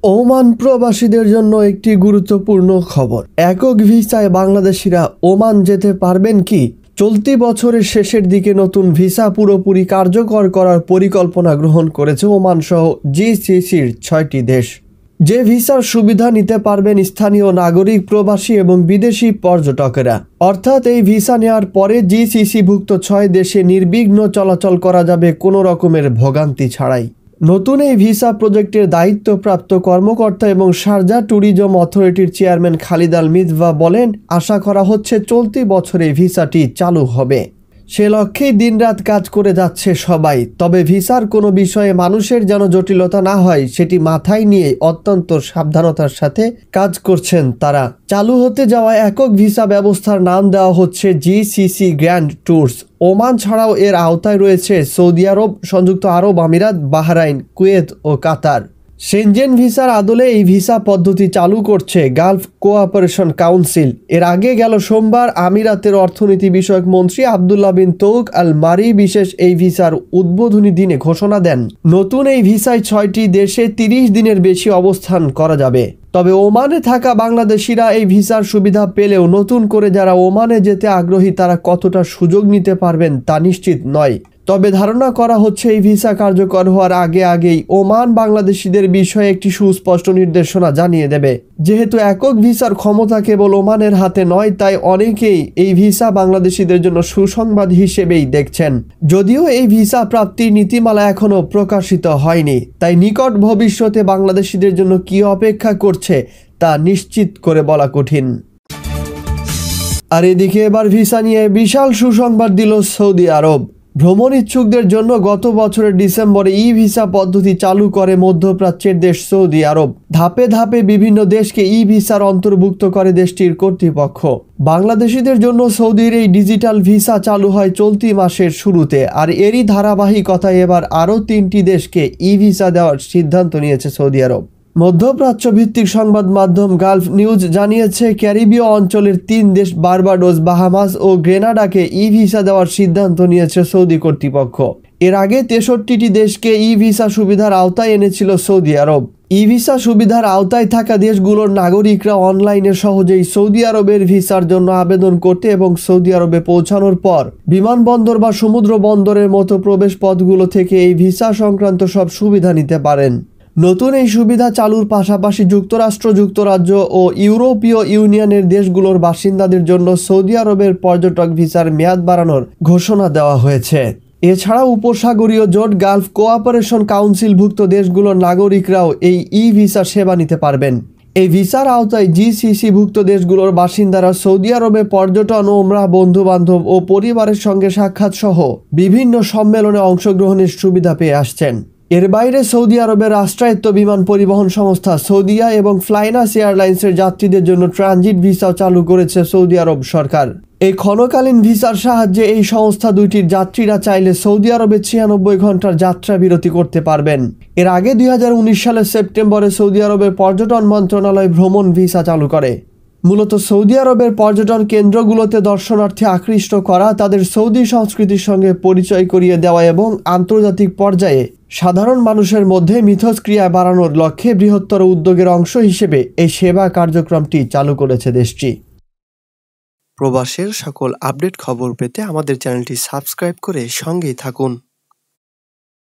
Oman প্রবাসীদের জন্য একটি গুরুত্বপূর্ণ খবর। একক ভিসায় বাংলাদেশিরা ওমান যেতে পারবেন কি? চলতি বছরের শেষের দিকে নতুন ভিসা পুরোপুরি কার্যকর করার পরিকল্পনা গ্রহণ করেছে ওমান সহ জিসিসির 6টি দেশ। যে ভিসার সুবিধা নিতে পারবেন স্থানীয় নাগরিক, প্রবাসী এবং বিদেশি পর্যটকেরা। অর্থাৎ এই ভিসা নেওয়ার পরে জিসিসিভুক্ত 6 দেশে নির্বিঘ্ন চলাচল করা যাবে কোনো রকমের ভোগান্তি ছাড়াই। নতুন এই ভিসা প্রজেক্টের দায়িত্বপ্রাপ্ত কর্মকর্তা এবং শারজা ট্যুরিজম অথরিটির চেয়ারম্যান খালিদ আল মিতভা বলেন, আশা করা হচ্ছে চলতি বছরে ভিসাটি চালু হবে। সে লক্ষ্যেই দিনরাত কাজ করে যাচ্ছে সবাই। তবে ভিসার কোনো বিষয়ে মানুষের যেন জটিলতা না হয় সেটি মাথায় নিয়ে অত্যন্ত সাবধানতার সাথে কাজ করছেন তারা। চালু হতে যাওয়া একক ভিসা ব্যবস্থার নাম দেওয়া হচ্ছে জিসিসি গ্র্যান্ড ট্যুরস। ওমান ছাড়াও এর আওতায় রয়েছে সৌদি আরব, সংযুক্ত আরব আমিরাত, বাহরাইন, কুয়েত ও কাতার। সেনজেন ভিসার আদলে এই ভিসা পদ্ধতি চালু করছে গালফ কোঅপারেশন কাউন্সিল। এর আগে গেল সোমবার আমিরাতের অর্থনীতি বিষয়ক মন্ত্রী আবদুল্লাহ বিন তৌক আল মারি বিশেষ এই ভিসার উদ্বোধনী দিনে ঘোষণা দেন। নতুন এই ভিসায় 6টি দেশে 30 দিনের বেশি অবস্থান করা যাবে। তবে ওমানে থাকা বাংলাদেশিরা এই ভিসার সুবিধা পেলেও নতুন করে যারা ওমানে যেতে আগ্রহী তারা কতটা সুযোগ নিতে পারবেন তা নিশ্চিত নয়। তবে ধারণা করা হচ্ছে এই ভিসা কার্যকর হওয়ার আগেই ওমান বাংলাদেশিদের বিষয়ে একটি সুস্পষ্ট নির্দেশনা জানিয়ে দেবে। যেহেতু একক ভিসার ক্ষমতা কেবল ওমানের হাতে নয়, তাই অনেকেই এই ভিসা বাংলাদেশিদের জন্য সুসংবাদ হিসেবেই দেখছেন। যদিও এই ভিসা প্রাপ্তির নীতিমালা এখনও প্রকাশিত হয়নি, তাই নিকট ভবিষ্যতে বাংলাদেশিদের জন্য কী অপেক্ষা করছে তা নিশ্চিত করে বলা কঠিন। আর এদিকে এবার ভিসা নিয়ে বিশাল সুসংবাদ দিল সৌদি আরব। ভ্রমণ ইচ্ছুকদের জন্য গত বছরের ডিসেম্বরে ই ভিসা পদ্ধতি চালু করে মধ্যপ্রাচ্যের দেশ সৌদি আরব। ধাপে ধাপে বিভিন্ন দেশকে ই ভিসার অন্তর্ভুক্ত করে দেশটির কর্তৃপক্ষ। বাংলাদেশিদের জন্য সৌদির এই ডিজিটাল ভিসা চালু হয় চলতি মাসের শুরুতে। আর এরই ধারাবাহিকতায় এবার আরও 3টি দেশকে ই ভিসা দেওয়ার সিদ্ধান্ত নিয়েছে সৌদি আরব। মধ্যপ্রাচ্য ভিত্তিক সংবাদ মাধ্যম গালফ নিউজ জানিয়েছে, ক্যারিবীয় অঞ্চলের 3 দেশ বার্বাডোস, বাহামাস ও গ্রেনাডাকে ই ভিসা দেওয়ার সিদ্ধান্ত নিয়েছে সৌদি কর্তৃপক্ষ। এর আগে 63টি দেশকে ই ভিসা সুবিধার আওতায় এনেছিল সৌদি আরব। ই ভিসা সুবিধার আওতায় থাকা দেশগুলোর নাগরিকরা অনলাইনে সহজেই সৌদি আরবের ভিসার জন্য আবেদন করতে এবং সৌদি আরবে পৌঁছানোর পর বিমানবন্দর বা সমুদ্র বন্দরের মতো প্রবেশ পথগুলো থেকে এই ভিসা সংক্রান্ত সব সুবিধা নিতে পারেন। নতুন এই সুবিধা চালুর পাশাপাশি যুক্তরাষ্ট্র, যুক্তরাজ্য ও ইউরোপীয় ইউনিয়নের দেশগুলোর বাসিন্দাদের জন্য সৌদি আরবের পর্যটক ভিসার মেয়াদ বাড়ানোর ঘোষণা দেওয়া হয়েছে। এছাড়াও উপসাগরীয় জোট গালফ কোঅপারেশন কাউন্সিলভুক্ত দেশগুলোর নাগরিকরাও এই ই ভিসা সেবা নিতে পারবেন। এই ভিসার আওতায় জিসিসিভুক্ত দেশগুলোর বাসিন্দারা সৌদি আরবে পর্যটন, ওমরাহ, বন্ধুবান্ধব ও পরিবারের সঙ্গে সাক্ষাৎ সহ বিভিন্ন সম্মেলনে অংশগ্রহণের সুবিধা পেয়ে আসছেন। এর বাইরে সৌদি আরবের রাষ্ট্রায়ত্ত বিমান পরিবহন সংস্থা সৌদিয়া এবং ফ্লাইনাস এয়ারলাইন্সের যাত্রীদের জন্য ট্রানজিট ভিসাও চালু করেছে সৌদি আরব সরকার। এই ক্ষণকালীন ভিসার সাহায্যে এই সংস্থা দুইটির যাত্রীরা চাইলে সৌদি আরবে 96 ঘন্টার যাত্রা বিরতি করতে পারবেন। এর আগে 2019 সালের সেপ্টেম্বরে সৌদি আরবের পর্যটন মন্ত্রণালয় ভ্রমণ ভিসা চালু করে। মূলত সৌদি আরবের পর্যটন কেন্দ্রগুলোতে দর্শনার্থী আকৃষ্ট করা, তাদের সৌদি সংস্কৃতির সঙ্গে পরিচয় করিয়ে দেওয়া এবং আন্তর্জাতিক পর্যায়ে সাধারণ মানুষের মধ্যে মিথস্ক্রিয়া বাড়ানোর লক্ষ্যে বৃহত্তর উদ্যোগের অংশ হিসেবে এই সেবা কার্যক্রমটি চালু করেছে দেশটি। প্রবাসের সকল আপডেট খবর পেতে আমাদের চ্যানেলটি সাবস্ক্রাইব করে সঙ্গেই থাকুন।